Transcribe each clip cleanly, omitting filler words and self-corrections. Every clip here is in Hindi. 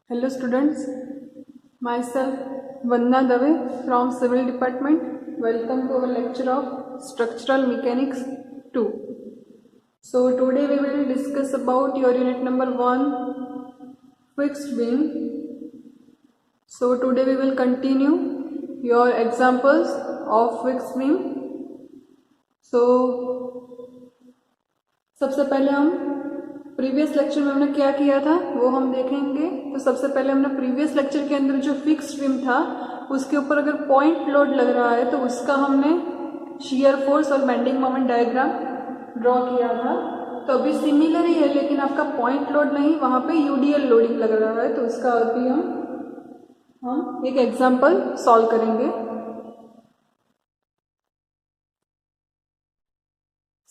Hello students, myself Vandana Dave from Civil Department. Welcome to our lecture of Structural Mechanics 2. So today we will discuss about your unit number 1, fixed beam. So today we will continue your examples of fixed beam. So सबसे पहले हम प्रीवियस लेक्चर में हमने क्या किया था वो हम देखेंगे। तो सबसे पहले हमने प्रीवियस लेक्चर के अंदर जो फिक्स्ड बीम था उसके ऊपर अगर पॉइंट लोड लग रहा है तो उसका हमने शियर फोर्स और बेंडिंग मोमेंट डायग्राम ड्रॉ किया था। तो अभी सिमिलर ही है लेकिन आपका पॉइंट लोड नहीं, वहाँ पे यूडीएल लोडिंग लग रहा है। तो उसका अभी हम एक एग्जाम्पल सॉल्व करेंगे।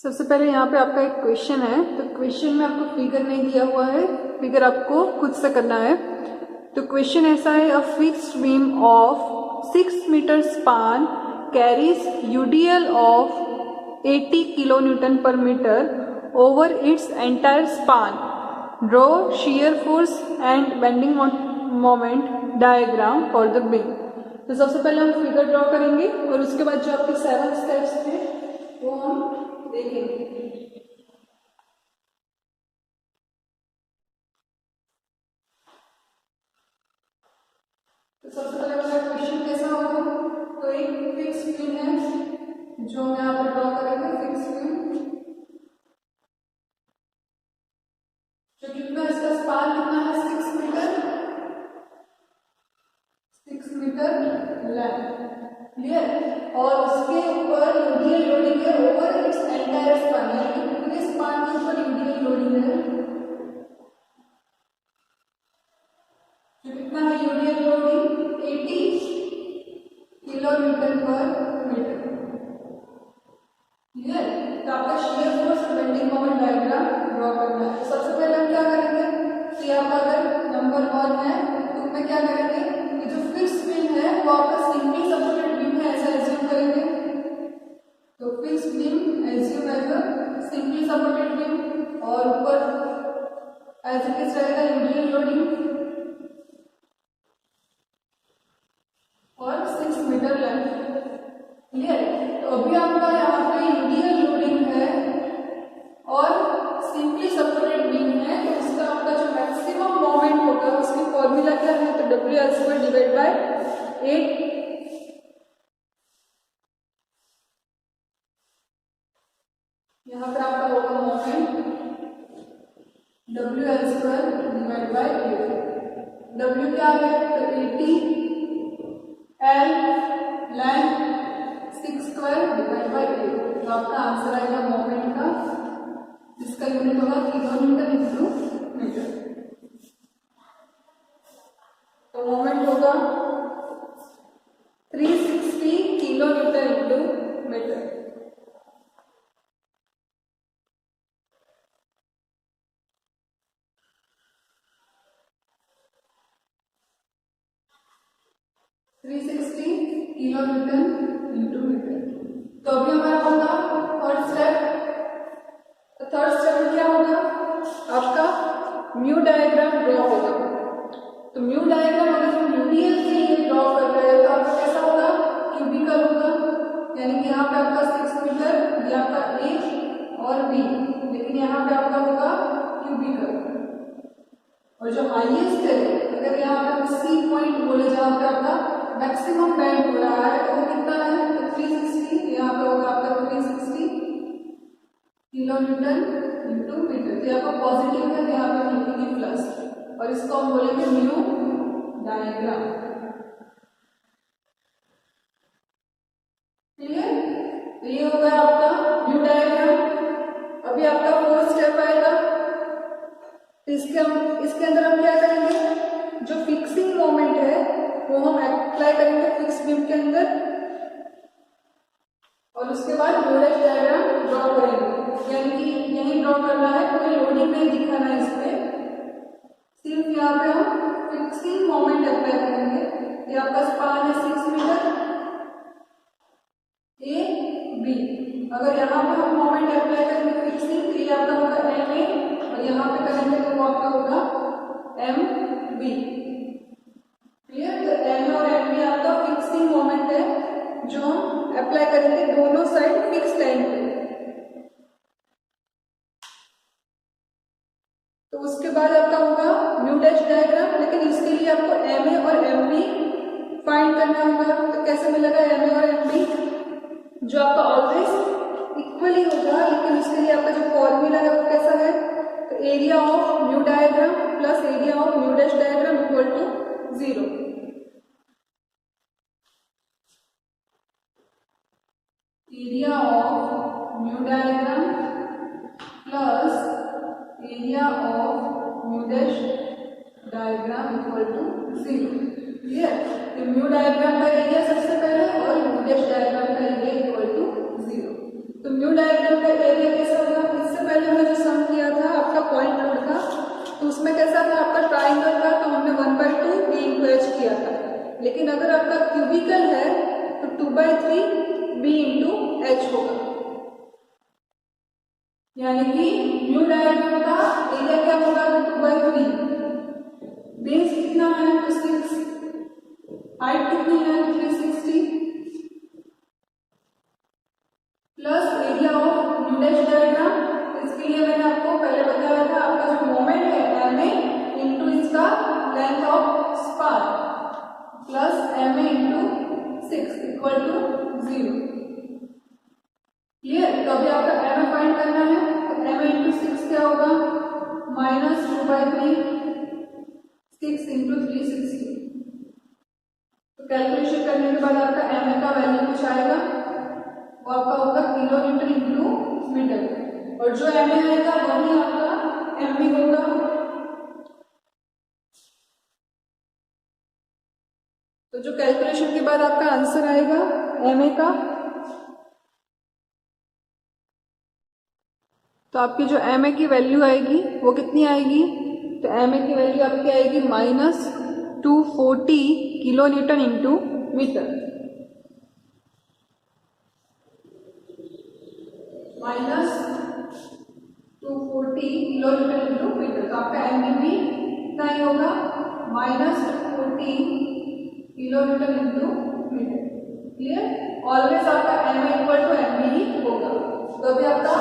सबसे पहले यहाँ पे आपका एक क्वेश्चन है, तो क्वेश्चन में आपको फिगर नहीं दिया हुआ है, फिगर आपको खुद से करना है। तो क्वेश्चन ऐसा है, a fixed beam of 6 metre span carries UDL of 80 kilo newton per metre over its entire span, draw shear force and bending moment diagram for the beam. तो सबसे पहले हम फिगर ड्रॉ करेंगे और उसके बाद जो आपके 7 स्टेप्स थे वो हम देखेंगे। तो सबसे पहले वाला क्वेश्चन कैसा होगा, तो एक फिक्स बीम है जो हम यहाँ पर ड्रॉ करेंगे। फिक्स बीम जो कितना, इसका स्पान कितना है, 6 मीटर, 6 मीटर लेंथ, क्लियर। और उसके ऊपर यूडीएल लोडिंग है ओवर इट्स एंटायर स्पान, यानी पूरे स्पान के ऊपर यूडीएल लोडिंग है। जो कितना है UDL loading, 80 kilo newton per metre, clear. तो आपका शियर फोर्स और बेंडिंग मोमेंट डायग्राम ड्रॉ करना है। सबसे पहले हम क्या करेंगे, तो यहाँ पर अगर नंबर 1 है तो उसमें क्या करेंगे, ये जो फिक्स बीम है वो आपका सिंपली सपोर्टेड बीम है ऐसा एज्यूम करेंगे। तो fix beam assume as a simply supported beam और ऊपर एज इट इज रहेगा यूडीएल लोडिंग और 6 मीटर लेंथ, क्लियर। तो अभी आपका यहाँ पे यूडीएल लोडिंग है और सिंपली सपोर्टेड बीम है, तो उसका आपका जो मैक्सिमम मोमेंट होगा उसकी फॉर्मूला क्या है, तो WL² डिवाइड बाय 8। यहाँ पे आपका होगा moment WL² divide by 8। W क्या है, तो 80, L लेंथ 6² डिवाइड बाय 8। तो आपका आंसर आएगा मोमेंट का, जिसका यूनिट होगा किलो न्यूटन इंटू मीटर। तो मोमेंट होगा 360 kilo newton into metre. Kilo newton into metre. तो अभी हमारा होगा थर्ड स्टेप। तो थर्ड स्टेप में क्या होगा, आपका म्यू डायग्राम ड्रॉ होगा। तो म्यू डायग्राम अगर हम यूडीएल के लिए ड्रॉ कर रहे हैं तो आपका कैसा होगा, क्यूबिकल होगा, यानी कि यहाँ पे आपका 6 मीटर, ये आपका A और B, लेकिन यहाँ पे आपका होगा क्यूबिकल। और जो हाईएस्ट है, अगर यहाँ पे हम सी पॉइंट बोले जहाँ पे आपका मैक्सिमम बेंड हो रहा है तो वो कितना है, तो 360, यहाँ पे होगा आपका 360 किलो न्यूटन इंटू मीटर। तो यहाँ पर पॉजिटिव है तो यहाँ पे हम लिखेंगे प्लस और इसको हम बोलेंगे म्यू डायग्राम, क्लियर। तो ये हो गया आपका म्यू डायग्राम। अभी आपका फोर्थ स्टेप आएगा, तो इसके अंदर हम क्या करेंगे, जो फिक्सिंग मोमेंट है वो हम अप्लाई करेंगे फिक्स बीम के अंदर और उसके बाद लोडेज डायग्राम ड्रॉ करेंगे। यानी कि यही ड्रॉ करना है, कोई लोडिंग नहीं दिखाना है इस पे, सिर्फ यहाँ पे हम फिक्सिंग मोमेंट अप्लाई करेंगे। ये आपका स्पान है 6 मीटर A B, अगर यहाँ पे हम मोमेंट अप्लाई करेंगे फिक्सिंग तो ये आपका होगा MA और यहाँ पे करेंगे तो वो आपका होगा MB, तो उसके बाद आपका होगा म्यू डैश डायग्राम, लेकिन इसके लिए आपको एम ए और एम बी फाइंड करना होगा। तो कैसे मिलेगा एम ए और एम बी, जो आपका ऑलवेज इक्वली होगा, लेकिन उसके लिए आपका जो फॉर्मूला है वो कैसा है, तो area of mu diagram plus area of mu dash diagram equal to 0। Area of mu diagram plus area of mu dash diagram equal to 0। Clear. तो म्यू डायग्राम का एरिया सबसे पहले और म्यू डैश डायग्राम का एरिया इक्वल टू 0। तो म्यू डायग्राम का एरिया कैसा होगा, इससे पहले हमने जो सम किया था आपका पॉइंट लोड का, तो उसमें कैसा था आपका ट्राइंगल था, तो हमने 1/2 बी इंटू एच किया था। लेकिन अगर आपका क्यूबिकल है तो 2/3 बी इंटू एच होगा, यानी कि म्यू डायग्राम का एरिया क्या होगा, 2/3। बेस कितना है तो 6, हाइट कितनी है 360, plus area of mu dash diagram. इसके लिए मैंने आपको पहले बताया था आपका जो मोमेंट है एम ए इंटू इसका length of span plus M A into 6 equal to 0। Clear. तो अभी आपका एम ए फाइंड करना है, तो एम ए इंटू 6 क्या होगा, -2/3 6 इंटू 360। तो कैलकुलेशन करने के बाद आपका एम ए का वैल्यू कुछ आएगा, वो आपका होगा किलो न्यूटन इंटू मीटर, और जो एम ए आएगा वही आपका एम बी होगा। तो जो कैलकुलेशन के बाद आपका आंसर आएगा एम ए का, तो आपकी जो एम ए की वैल्यू आएगी वो कितनी आएगी, तो एम ए की वैल्यू आपकी आएगी -240 kilo newton into metre, -240 kilo newton into metre. तो आपका एम बी कितना ही होगा, -240 kilo newton into metre. Clear. Always आपका M A equal to M B ही होगा। तो अभी आपका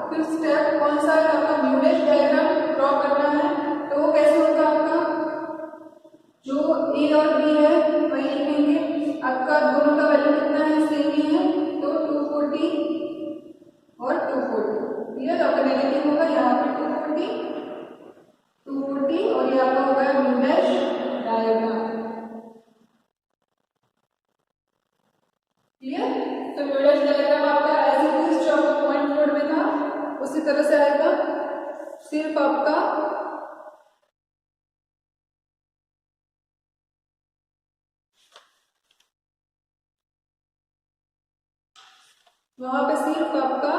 फिफ्थ स्टेप कौन सा है, आपका म्यू डैश डायग्राम ड्रॉ करना है। तो वो कैसे होगा, आपका जो ए और बी है वही लिखेंगे, आपका दोनों का वैल्यू कितना है, सेम ही है, तो 240 और 240। क्लियर। आपका नेगेटिव होगा यहाँ पे 240 और ये आपका होगा म्यू डैश डायग्राम। क्लियर। तो म्यू डैश डायग्राम आपका एज इट इज जो आपका पॉइंट लोड में था उसी तरह से आएगा, सिर्फ आपका वहां पे सिर्फ आपका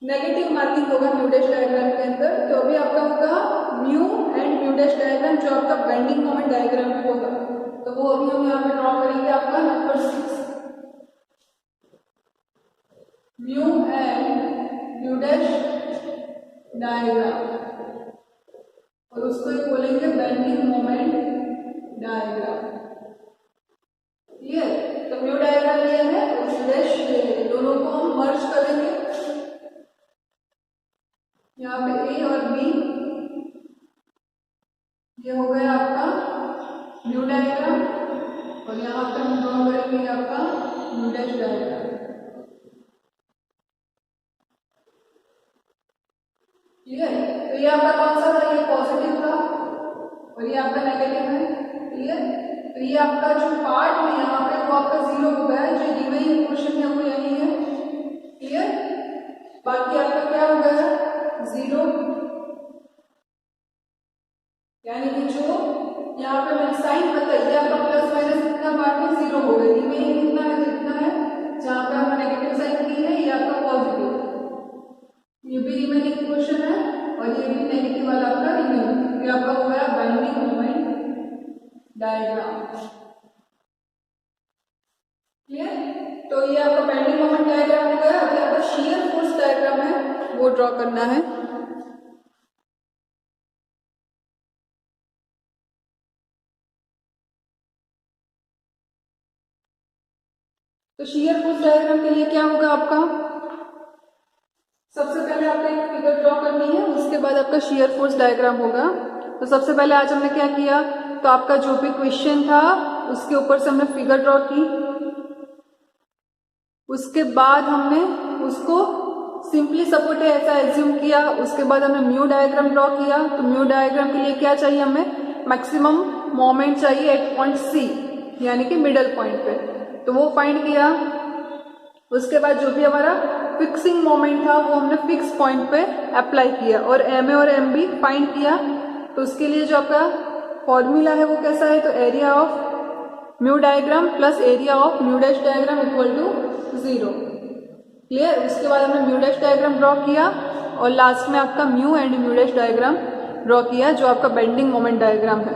नेगेटिव मार्किंग होगा म्यू डैश डायग्राम के अंदर। तो अभी आपका होगा mu and mu dash diagram जो आपका बेंडिंग मोमेंट डायग्राम में होगा, तो वो अभी हम यहाँ पे ड्रॉ करेंगे आपका number 6, mu and mu dash diagram, और उसको ही बोलेंगे बेंडिंग मोमेंट डायग्राम। क्लियर। तो म्यू डायग्राम लिया है, म्यू डैश दोनों को हम मर्ज करेंगे, यहाँ पे ए और बी, ये हो गया आपका म्यू डायग्राम, और यहाँ पे हम ड्रॉ करेंगे आपका म्यू डैश डायग्राम। क्लियर। तो ये आपका कौन सा था, ये पॉजिटिव था और ये आपका नेगेटिव है। क्लियर। तो ये आपका जो पार्ट है यहाँ पे वो आपका 0 हो गया है, जो गिवन क्वेश्चन है वो यही है। क्लियर। बाकी आपका क्या हो गया, 0, यानी कि जो यहाँ पे मैंने साइन बताइए आपका प्लस माइनस कितना पार्ट में 0 हो गया, रिमेनिंग कितना है, कितना है, जहाँ पे हमने नेगेटिव साइन की है ये आपका पॉजिटिव, ये भी रिमेनिंग क्वेश्चन है, और ये भी नेगेटिव वाला आपका रिमेनिंग, ये आपका हो गया बेंडिंग मोमेंट डायग्राम। क्लियर। तो ये आपका बेंडिंग मोमेंट डायग्राम हो गया। अभी आपका शियर फोर्स डायग्राम है वो ड्रॉ करना है। तो शियर फोर्स डायग्राम के लिए क्या होगा आपका, सबसे पहले पहले आपको एक फिगर ड्रॉ करनी है, उसके बाद आपका शियर फोर्स डायग्राम होगा। तो सबसे पहले आज हमने क्या किया, तो आपका जो भी क्वेश्चन था उसके ऊपर से हमने फिगर ड्रॉ की, उसके बाद हमने उसको सिंपली सपोर्ट है ऐसा एज्यूम किया, उसके बाद हमने म्यू डायग्राम ड्रॉ किया। तो म्यू डायग्राम के लिए क्या चाहिए, हमें मैक्सिमम मोमेंट चाहिए एट पॉइंट सी, यानी कि मिडल पॉइंट पे, तो वो फाइंड किया। उसके बाद जो भी हमारा फिक्सिंग मोमेंट था वो हमने फिक्स पॉइंट पे अप्लाई किया और एम ए और एम बी फाइंड किया। तो उसके लिए जो आपका फॉर्मूला है वो कैसा है, तो area of mu diagram plus area of mu dash diagram equal to 0। Clear. उसके बाद हमने म्यू डैश डायग्राम ड्रॉ किया और लास्ट में आपका mu and mu dash diagram draw किया जो आपका बेंडिंग मोमेंट डायग्राम है।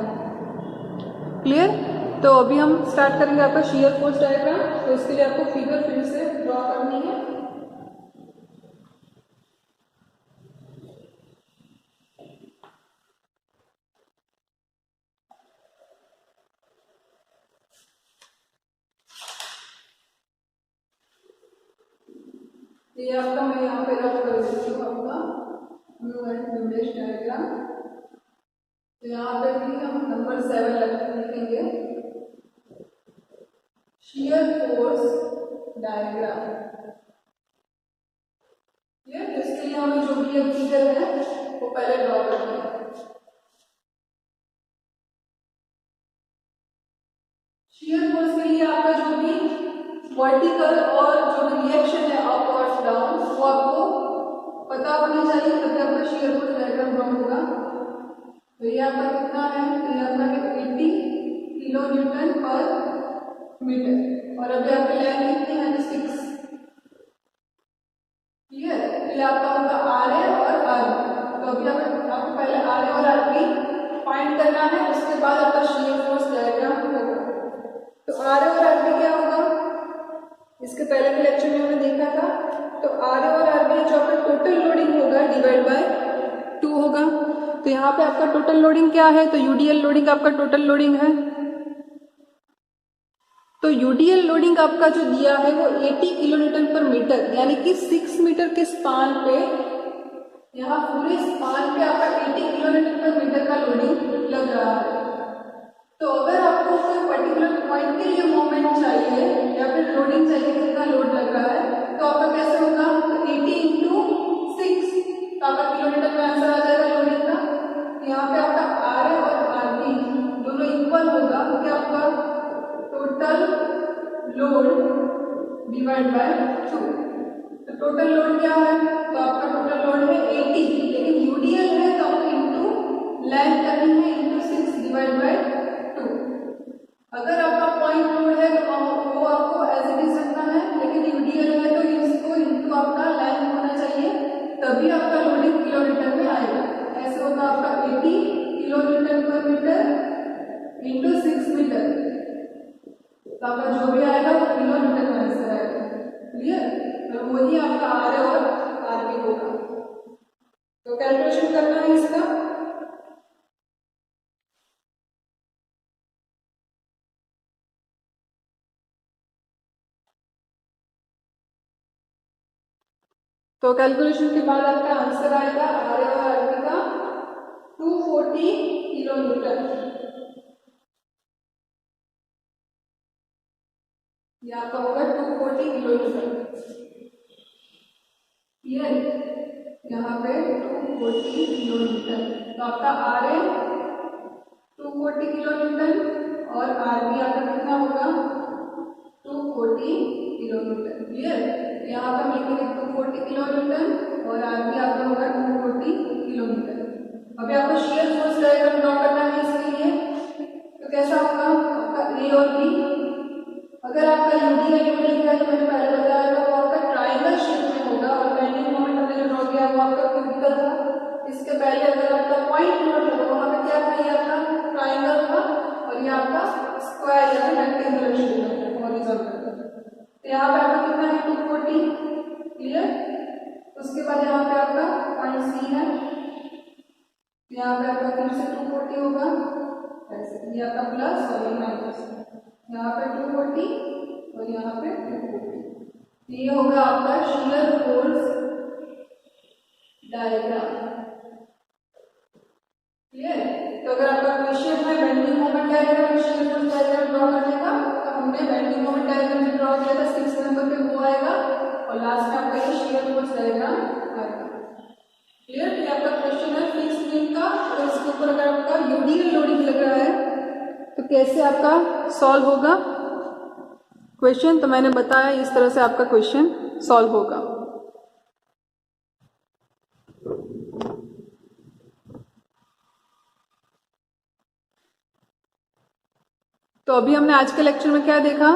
क्लियर। तो अभी हम स्टार्ट करेंगे आपका शियर फोर्स डायग्राम। तो उसके लिए आपको फिगर फिर से ड्रॉ करनी है। ये आपका मैं यहाँ पे रख कर देती हूँ आपका mu and mu dash diagram. तो यहाँ पे भी हम नंबर 7 लिखेंगे, शियर फोर्स डायग्राम। ये इसके लिए हमें जो भी फिगर है वो पहले ड्रॉ करना है। शियर फोर्स के लिए आपका जो भी वर्टिकल और जो भी रिएक्शन है अप और डाउन वो आपको पता होनी चाहिए, तभी आपका शियर फोर्स डायग्राम ड्रॉ होगा। तो ये आपका कितना है, तो ये आपका 80 किलो न्यूटन पर मीटर और अभी आपकी लाइन कितनी है, 6। क्लियर। फिर आपका होगा आर ए और आर बी। तो अभी आपको पहले आर ए और आर बी फाइंड करना है, उसके बाद आपका शियर फोर्स डायग्राम होगा। तो आर ए और आर बी क्या होगा, इसके पहले के लेक्चर में हमने देखा था। तो आर ए और आर बी जो आपका टोटल लोडिंग होगा डिवाइड बाय 2 होगा। तो यहाँ पे आपका टोटल लोडिंग क्या है, तो यूडीएल लोडिंग आपका टोटल लोडिंग है। तो यूडीएल लोडिंग आपका जो दिया है वो 80 किलो न्यूटन पर मीटर, यानी कि 6 मीटर के स्पान पे, यहाँ पूरे स्पान पे आपका 80 किलो न्यूटन पर मीटर का लोडिंग लग रहा है। तो अगर आपको कोई पर्टिकुलर पॉइंट के लिए मोमेंट चाहिए या फिर लोडिंग चाहिए, कितना लोड लग रहा है, तो आपका कैसे होगा, तो 80 इंटू 6, तो आपका किलोमीटर में आंसर आ जाएगा लोडिंग का। यहाँ पे आपका आर ए और आर बी दोनों इक्वल होगा, तो क्या होगा, टोटल लोड डिवाइड बाय 2। तो टोटल लोड क्या है, तो आपका टोटल लोड है 80, लेकिन यूडीएल है तो आपको इंटू लेंथ करनी है, इंटू 6 डिवाइड बाय 2। अगर आपका पॉइंट लोड है तो वो आपको एज इट इज रखना है, लेकिन यूडीएल है तो इसको इंटू आपका लेंथ होना चाहिए, तभी आपका लोडिंग किलोमीटर में आएगा। ऐसे होगा आपका 80 kilo newton per metre into 6 metre, तो आपका जो भी आएगा वो किलो न्यूटन में आंसर आएगा। क्लियर। तो वही आपका आर ए और आर बी होगा। तो कैलकुलेशन करना है इसका। तो कैलकुलेशन के बाद आपका आंसर आएगा आर ए और आर बी का 240 किलो न्यूटन। ये आपका होगा 240 किलो न्यूटन। क्लियर। यहाँ पे 240 किलो न्यूटन, तो आपका आर ए 240 किलो न्यूटन और आर बी आपका कितना होगा, 240 किलो न्यूटन। क्लियर। यहाँ पर हम लिखेंगे 240 किलो न्यूटन और आर बी आपका होगा 240 किलो न्यूटन। अभी आपको शियर फोर्स डायग्राम ड्रॉ करना है इसके लिए। तो कैसा होगा आपका ए और बी। अगर आपका यूडीएल लोडिंग है तो मैंने पहले बताया था वो आपका ट्रायंगल शेप में होगा और बेंडिंग मोमेंट हमने जो ड्रॉ किया वो आपका क्यूबिकल था। इसके पहले अगर आपका पॉइंट लोड है तो वहाँ पे क्या था, ये आपका ट्रायंगल था और ये आपका स्क्वायर या रेक्टेंगुलर शेप है हॉरिजॉन्टल। तो यहाँ पे आपका कितना है, 240। क्लियर। उसके बाद यहाँ पे आपका पॉइंट सी है, यहाँ पे आपका फिर से 240 होगा, ऐसे ये आपका प्लस और ये माइनस, यहाँ पे 240 और यहाँ पे 240। ये होगा आपका शियर फोर्स डायग्राम। क्लियर? तो अगर आपका क्वेश्चन है bending moment diagram, shear force diagram draw करने का, तो हमने बेंडिंग मोमेंट डायग्राम जो ड्रॉ किया था 6 नंबर पे वो आएगा और लास्ट में आपका ये शीयर फोर्स डायग्राम आएगा। क्लियर? ये आपका क्वेश्चन है फिक्स बीम का, और इसके ऊपर अगर आपका यूडीएल लोडिंग लग रहा है तो कैसे आपका सॉल्व होगा क्वेश्चन, तो मैंने बताया इस तरह से आपका क्वेश्चन सॉल्व होगा। तो अभी हमने आज के लेक्चर में क्या देखा,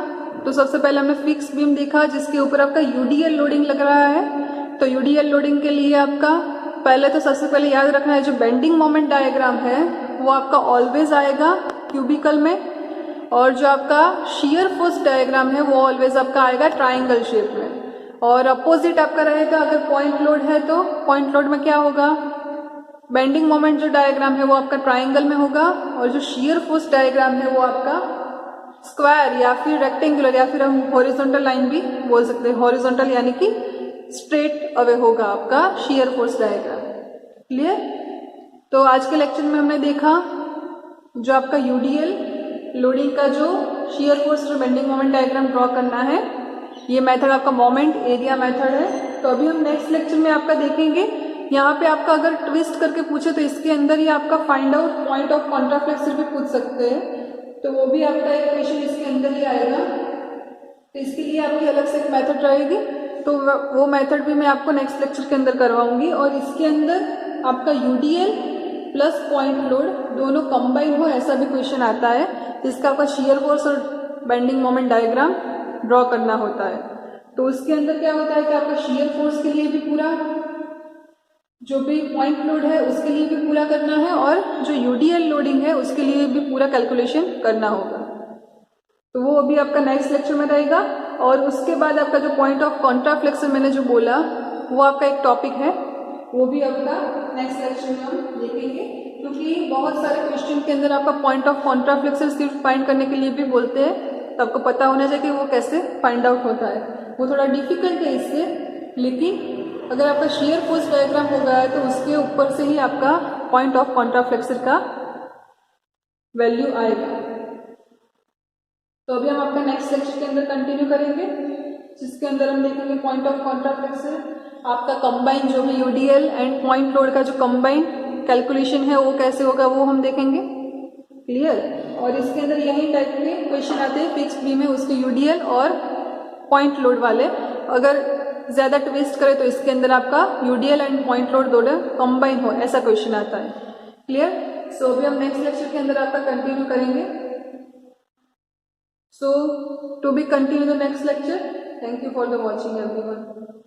तो सबसे पहले हमने फिक्स बीम देखा जिसके ऊपर आपका यूडीएल लोडिंग लग रहा है। तो यूडीएल लोडिंग के लिए आपका पहले तो सबसे पहले याद रखना है जो बेंडिंग मोमेंट डायग्राम है वो आपका ऑलवेज आएगा क्यूबिकल में, और जो आपका शियर फोर्स डायग्राम है वो ऑलवेज आपका आएगा ट्राइंगल शेप में। और अपोजिट आपका रहेगा अगर पॉइंट लोड है तो पॉइंट लोड में क्या होगा, बेंडिंग मोमेंट जो डायग्राम है वो आपका ट्राइंगल में होगा, और जो शियर फोर्स डायग्राम है वो आपका स्क्वायर या फिर रेक्टेंगुलर या फिर हम हॉरिजॉन्टल लाइन भी बोल सकते हैं, हॉरिजॉन्टल यानी कि स्ट्रेट अवे होगा आपका शियर फोर्स डायग्राम। क्लियर? तो आज के लेक्चर में हमने देखा जो आपका यूडीएल लोडिंग का जो शियर फोर्स जो बेंडिंग मोमेंट डायग्राम ड्रॉ करना है, ये मेथड आपका मोमेंट एरिया मेथड है। तो अभी हम नेक्स्ट लेक्चर में आपका देखेंगे, यहाँ पे आपका अगर ट्विस्ट करके पूछे तो इसके अंदर ही आपका फाइंड आउट पॉइंट ऑफ कॉन्ट्राफ्लेक्सर भी पूछ सकते हैं, तो वो भी आपका एक क्वेश्चन इसके अंदर ही आएगा। तो इसके लिए आपकी अलग से एक मेथड रहेगी, तो वो मेथड भी मैं आपको नेक्स्ट लेक्चर के अंदर करवाऊंगी। और इसके अंदर आपका यूडीएल प्लस पॉइंट लोड दोनों कंबाइन हो ऐसा भी क्वेश्चन आता है, जिसका आपका शियर फोर्स और बेंडिंग मोमेंट डायग्राम ड्रॉ करना होता है। तो उसके अंदर क्या होता है कि आपका शियर फोर्स के लिए भी पूरा, जो भी पॉइंट लोड है उसके लिए भी पूरा करना है, और जो यूडीएल लोडिंग है उसके लिए भी पूरा कैलकुलेशन करना होगा। तो वो अभी आपका नेक्स्ट लेक्चर में रहेगा। और उसके बाद आपका जो पॉइंट ऑफ कॉन्ट्राफ्लेक्सर मैंने जो बोला वो आपका एक टॉपिक है, वो भी आपका नेक्स्ट लेक्चर में हम देखेंगे, क्योंकि बहुत सारे क्वेश्चन के अंदर आपका पॉइंट ऑफ कॉन्ट्राफ्लेक्सर सिर्फ फाइंड करने के लिए भी बोलते हैं, तो आपको पता होना चाहिए कि वो कैसे फाइंड आउट होता है। वो थोड़ा डिफिकल्ट है इससे, लेकिन अगर आपका शियर फोर्स डायग्राम हो गया है तो उसके ऊपर से ही आपका पॉइंट ऑफ कॉन्ट्राफ्लेक्सर का वैल्यू आएगा। तो अभी हम आपका नेक्स्ट लेक्चर के अंदर कंटिन्यू करेंगे, जिसके अंदर हम देखेंगे पॉइंट ऑफ कॉन्ट्राफ्लेक्सर, आपका कंबाइन जो है यूडीएल एंड पॉइंट लोड का जो कंबाइन कैलकुलेशन है वो कैसे होगा वो हम देखेंगे। क्लियर? और इसके अंदर यही टाइप के क्वेश्चन आते हैं फिक्स बीम में, उसके यूडीएल और पॉइंट लोड वाले। अगर ज्यादा ट्विस्ट करे तो इसके अंदर आपका यूडीएल एंड पॉइंट लोड दोनों कंबाइन हो ऐसा क्वेश्चन आता है। क्लियर? सो अभी हम नेक्स्ट लेक्चर के अंदर आपका कंटिन्यू करेंगे। So to be continue the next lecture. Thank you for the watching everyone.